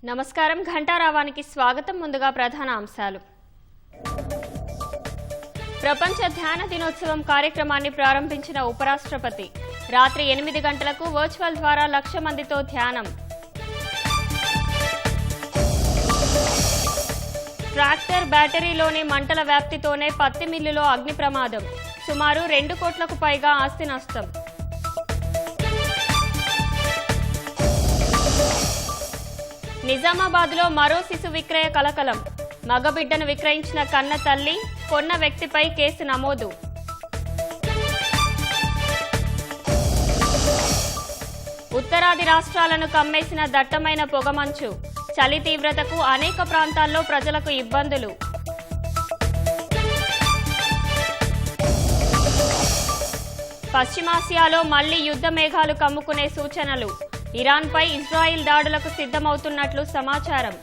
నమస్కారం ఘంటారావానికి స్వాగతం. ముందుగా ప్రధాన అంశాలు. ప్రపంచ ధ్యాన దినోత్సవం కార్యక్రమాన్ని ప్రారంభించిన ఉపరాష్ట్రపతి రాత్రి 8 గంటలకు వర్చువల్ ద్వారా 1,00,000 మందితో ధ్యానం. ట్రాక్టర్ బ్యాటరీలోని మంటల వ్యాప్తితోనే పత్తి మిల్లులో అగ్ని ప్రమాదం. సుమారు 2 కోట్లకు పైగా ఆస్తి నష్టం. నిజామాబాద్లో మరో శిశు విక్రయ కలకలం. మగబిడ్డను విక్రయించిన కన్న తల్లి, కొన్న వ్యక్తిపై కేసు నమోదు. ఉత్తరాది రాష్ట్రాలను కమ్మేసిన దట్టమైన పొగమంచు. చలి తీవ్రతకు అనేక ప్రాంతాల్లో ప్రజలకు ఇబ్బందులు. పశ్చిమాసియాలో మళ్లీ యుద్ధ మేఘాలు కమ్ముకునే సూచనలు. ఇరాన్పై ఇజ్రాయిల్ దాడులకు సిద్ధమవుతున్నట్లు సమాచారం.